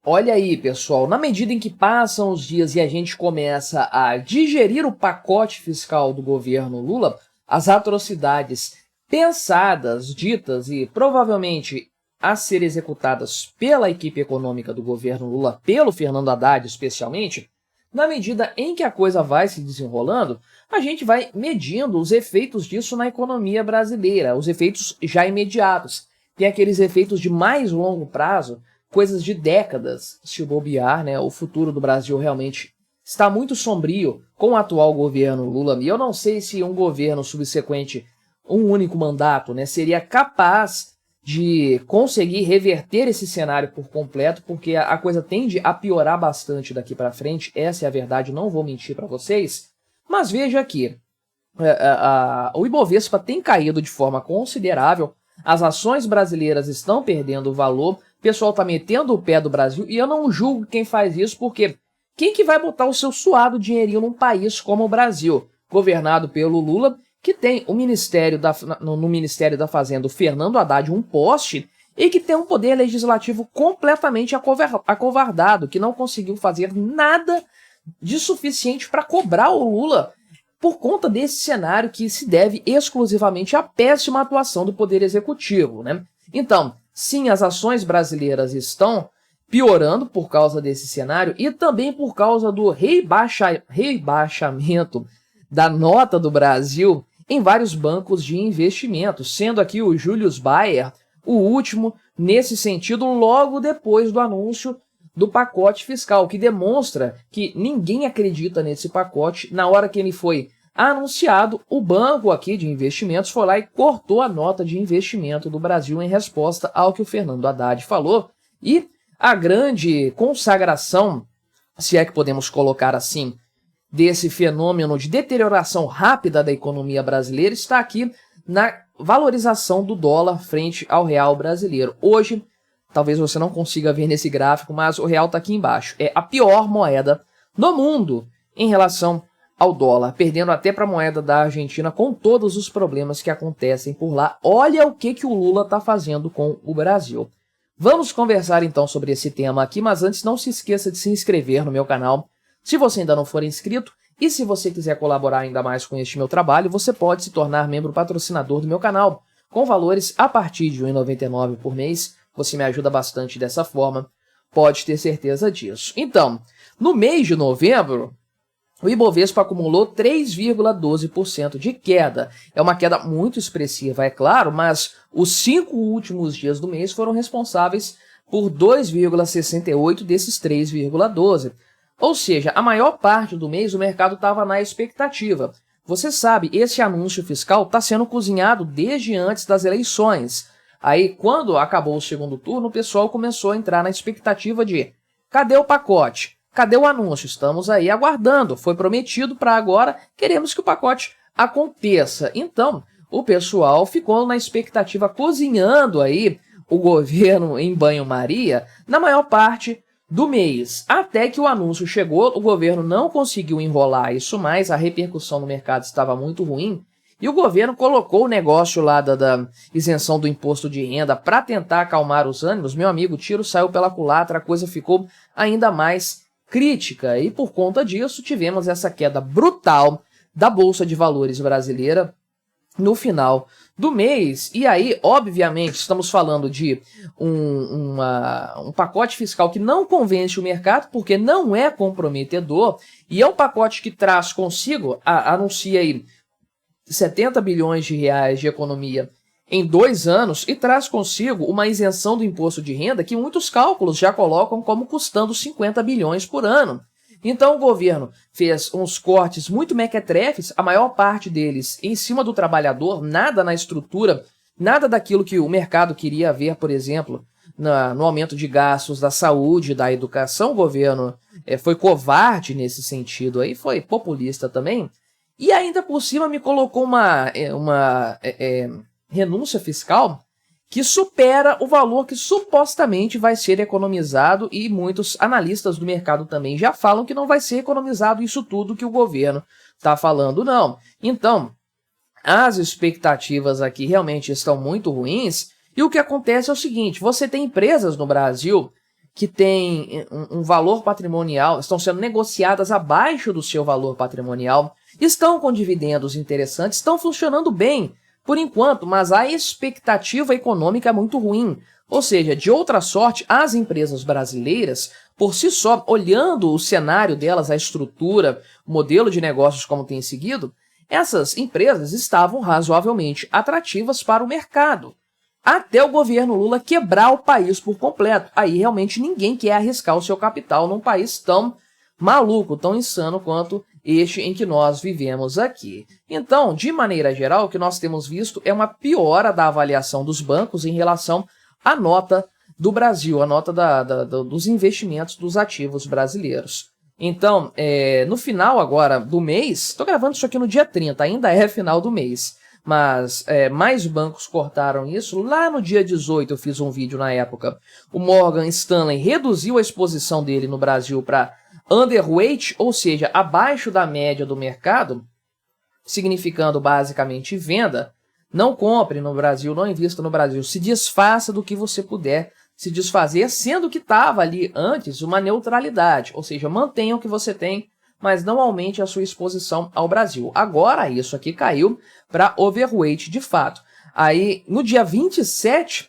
Olha aí, pessoal, na medida em que passam os dias e a gente começa a digerir o pacote fiscal do governo Lula, as atrocidades pensadas, ditas e provavelmente a ser executadas pela equipe econômica do governo Lula, pelo Fernando Haddad especialmente, na medida em que a coisa vai se desenrolando, a gente vai medindo os efeitos disso na economia brasileira, os efeitos já imediatos. Tem aqueles efeitos de mais longo prazo, coisas de décadas, se bobear, né? O futuro do Brasil realmente está muito sombrio com o atual governo Lula. E eu não sei se um governo subsequente, um único mandato, né, seria capaz de conseguir reverter esse cenário por completo, porque a coisa tende a piorar bastante daqui para frente. Essa é a verdade, não vou mentir para vocês. Mas veja aqui, o Ibovespa tem caído de forma considerável, as ações brasileiras estão perdendo valor, o pessoal tá metendo o pé do Brasil, e eu não julgo quem faz isso, porque quem que vai botar o seu suado dinheirinho num país como o Brasil, governado pelo Lula, que tem o no Ministério da Fazenda o Fernando Haddad, um poste, e que tem um poder legislativo completamente acovardado, que não conseguiu fazer nada de suficiente para cobrar o Lula por conta desse cenário que se deve exclusivamente à péssima atuação do Poder Executivo, né? Então, sim, as ações brasileiras estão piorando por causa desse cenário e também por causa do rebaixamento da nota do Brasil em vários bancos de investimento, sendo aqui o Julius Baer o último nesse sentido, logo depois do anúncio do pacote fiscal, que demonstra que ninguém acredita nesse pacote. Na hora que ele foi anunciado, o banco aqui de investimentos foi lá e cortou a nota de investimento do Brasil em resposta ao que o Fernando Haddad falou. E a grande consagração, se é que podemos colocar assim, desse fenômeno de deterioração rápida da economia brasileira está aqui na valorização do dólar frente ao real brasileiro. Hoje, talvez você não consiga ver nesse gráfico, mas o real está aqui embaixo. É a pior moeda do mundo em relação ao dólar, perdendo até para a moeda da Argentina com todos os problemas que acontecem por lá. Olha o que o Lula está fazendo com o Brasil. Vamos conversar então sobre esse tema aqui, mas antes não se esqueça de se inscrever no meu canal, se você ainda não for inscrito, e se você quiser colaborar ainda mais com este meu trabalho, você pode se tornar membro patrocinador do meu canal, com valores a partir de R$ 1,99 por mês. Você me ajuda bastante dessa forma, pode ter certeza disso. Então, no mês de novembro, o Ibovespa acumulou 3,12% de queda. É uma queda muito expressiva, é claro, mas os 5 últimos dias do mês foram responsáveis por 2,68% desses 3,12%. Ou seja, a maior parte do mês o mercado estava na expectativa. Você sabe, esse anúncio fiscal está sendo cozinhado desde antes das eleições. Aí, quando acabou o segundo turno, o pessoal começou a entrar na expectativa de: cadê o pacote? Cadê o anúncio? Estamos aí aguardando. Foi prometido para agora, queremos que o pacote aconteça. Então, o pessoal ficou na expectativa, cozinhando aí o governo em banho-maria na maior parte do mês. Até que o anúncio chegou, o governo não conseguiu enrolar isso mais, a repercussão no mercado estava muito ruim, e o governo colocou o negócio lá da isenção do imposto de renda para tentar acalmar os ânimos. Meu amigo, o tiro saiu pela culatra, a coisa ficou ainda mais crítica, e por conta disso tivemos essa queda brutal da Bolsa de Valores brasileira no final do mês. E aí, obviamente, estamos falando de um pacote fiscal que não convence o mercado, porque não é comprometedor, e é um pacote que traz consigo, anuncia aí 70 bilhões de reais de economia em 2 anos, e traz consigo uma isenção do imposto de renda que muitos cálculos já colocam como custando 50 bilhões por ano. Então o governo fez uns cortes muito mequetrefes, a maior parte deles em cima do trabalhador, nada na estrutura, nada daquilo que o mercado queria ver, por exemplo, no aumento de gastos da saúde, da educação. O governo foi covarde nesse sentido, aí foi populista também, e ainda por cima me colocou uma renúncia fiscal que supera o valor que supostamente vai ser economizado, e muitos analistas do mercado também já falam que não vai ser economizado isso tudo que o governo está falando, não. Então, as expectativas aqui realmente estão muito ruins, e o que acontece é o seguinte: você tem empresas no Brasil que têm um valor patrimonial, estão sendo negociadas abaixo do seu valor patrimonial, estão com dividendos interessantes, estão funcionando bem por enquanto, mas a expectativa econômica é muito ruim. Ou seja, de outra sorte, as empresas brasileiras, por si só, olhando o cenário delas, a estrutura, o modelo de negócios como tem seguido, essas empresas estavam razoavelmente atrativas para o mercado. Até o governo Lula quebrar o país por completo. Aí realmente ninguém quer arriscar o seu capital num país tão maluco, tão insano quanto este em que nós vivemos aqui. Então, de maneira geral, o que nós temos visto é uma piora da avaliação dos bancos em relação à nota do Brasil, a nota dos investimentos dos ativos brasileiros. Então, no final agora do mês, estou gravando isso aqui no dia 30, ainda é final do mês, mas mais bancos cortaram isso. Lá no dia 18 eu fiz um vídeo na época. O Morgan Stanley reduziu a exposição dele no Brasil para underweight, ou seja, abaixo da média do mercado, significando basicamente venda. Não compre no Brasil, não invista no Brasil, se desfaça do que você puder se desfazer, sendo que estava ali antes uma neutralidade, ou seja, mantenha o que você tem, mas não aumente a sua exposição ao Brasil. Agora isso aqui caiu para overweight de fato. Aí no dia 27,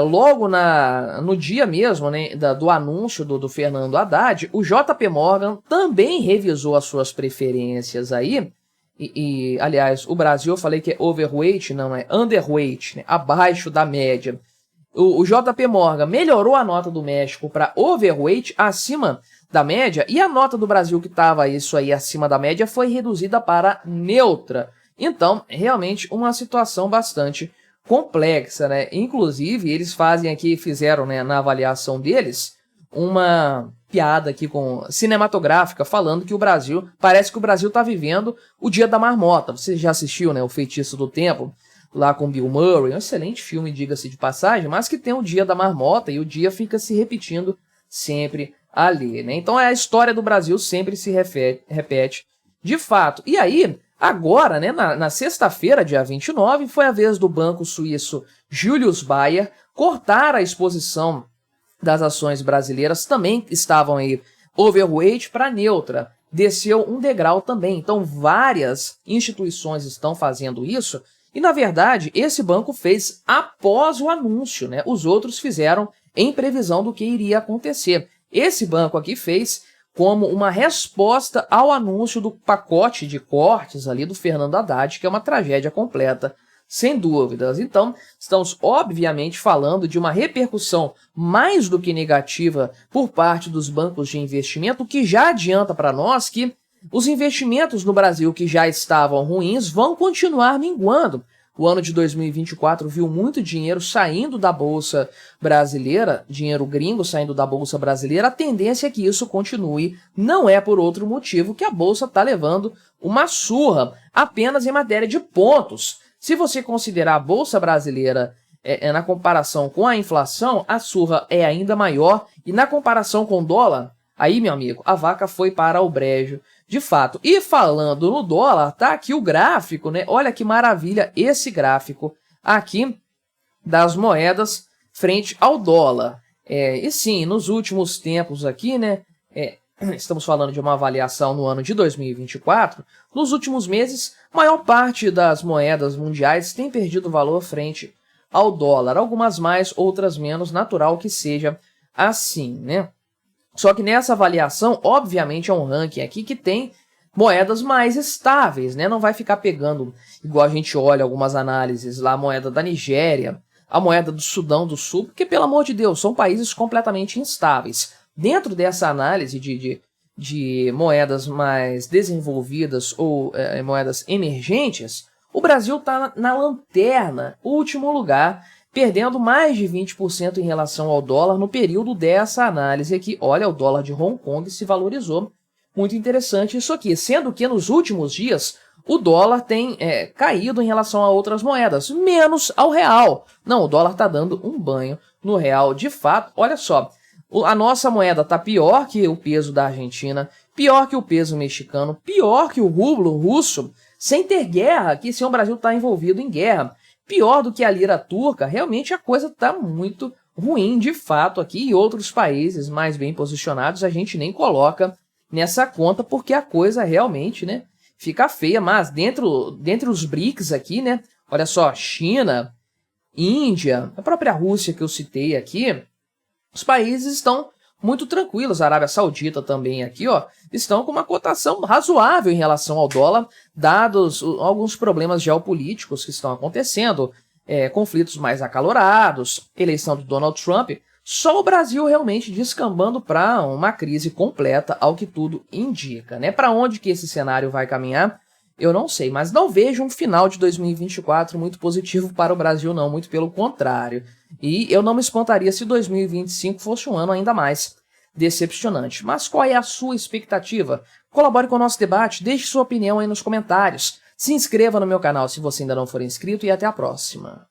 logo no dia mesmo, né, do anúncio do Fernando Haddad, o JP Morgan também revisou as suas preferências aí, aliás, o Brasil eu falei que é overweight, não é underweight, né, abaixo da média. O JP Morgan melhorou a nota do México para overweight, acima da média, e a nota do Brasil, que estava isso aí acima da média, foi reduzida para neutra. Então, realmente uma situação bastante complexa, né? Inclusive, eles fizeram, né, na avaliação deles, uma piada aqui cinematográfica, falando que parece que o Brasil está vivendo o Dia da Marmota. Você já assistiu, né, O Feitiço do Tempo? Lá com Bill Murray, um excelente filme, diga-se de passagem, mas que tem o Dia da Marmota e o dia fica se repetindo sempre ali, né? Então a história do Brasil sempre se repete de fato. E aí, agora, né, na sexta-feira, dia 29, foi a vez do banco suíço Julius Baer cortar a exposição das ações brasileiras, também estavam aí overweight para neutra, desceu um degrau também. Então várias instituições estão fazendo isso. E, na verdade, esse banco fez após o anúncio, né? Os outros fizeram em previsão do que iria acontecer. Esse banco aqui fez como uma resposta ao anúncio do pacote de cortes ali do Fernando Haddad, que é uma tragédia completa, sem dúvidas. Então, estamos obviamente falando de uma repercussão mais do que negativa por parte dos bancos de investimento, o que já adianta para nós que os investimentos no Brasil que já estavam ruins vão continuar minguando. O ano de 2024 viu muito dinheiro saindo da Bolsa Brasileira, dinheiro gringo saindo da Bolsa Brasileira. A tendência é que isso continue, não é por outro motivo que a Bolsa está levando uma surra apenas em matéria de pontos. Se você considerar a Bolsa Brasileira na comparação com a inflação, a surra é ainda maior, e na comparação com o dólar, aí, meu amigo, a vaca foi para o brejo, de fato. E falando no dólar, tá aqui o gráfico, né? Olha que maravilha esse gráfico aqui das moedas frente ao dólar. E sim, nos últimos tempos aqui, né? Estamos falando de uma avaliação no ano de 2024. Nos últimos meses, a maior parte das moedas mundiais tem perdido valor frente ao dólar. Algumas mais, outras menos, natural que seja assim, né? Só que nessa avaliação, obviamente, é um ranking aqui que tem moedas mais estáveis, né? Não vai ficar pegando, igual a gente olha algumas análises lá, a moeda da Nigéria, a moeda do Sudão do Sul, porque, pelo amor de Deus, são países completamente instáveis. Dentro dessa análise de moedas mais desenvolvidas ou moedas emergentes, o Brasil está na lanterna, último lugar, perdendo mais de 20% em relação ao dólar no período dessa análise aqui. Olha, o dólar de Hong Kong se valorizou. Muito interessante isso aqui, sendo que nos últimos dias o dólar tem caído em relação a outras moedas, menos ao real. Não, o dólar está dando um banho no real de fato. Olha só, a nossa moeda está pior que o peso da Argentina, pior que o peso mexicano, pior que o rublo russo, sem ter guerra, que sem o Brasil está envolvido em guerra. Pior do que a lira turca, realmente a coisa está muito ruim de fato aqui, e outros países mais bem posicionados a gente nem coloca nessa conta, porque a coisa realmente, né, fica feia. Mas dentre os BRICS aqui, né, olha só, China, Índia, a própria Rússia que eu citei aqui, os países estão muito tranquilos. A Arábia Saudita também aqui, ó, estão com uma cotação razoável em relação ao dólar, dados alguns problemas geopolíticos que estão acontecendo, conflitos mais acalorados, eleição do Donald Trump. Só o Brasil realmente descambando para uma crise completa, ao que tudo indica, né? Para onde que esse cenário vai caminhar, eu não sei, mas não vejo um final de 2024 muito positivo para o Brasil, não, muito pelo contrário. E eu não me espantaria se 2025 fosse um ano ainda mais decepcionante. Mas qual é a sua expectativa? Colabore com o nosso debate, deixe sua opinião aí nos comentários. Se inscreva no meu canal se você ainda não for inscrito e até a próxima.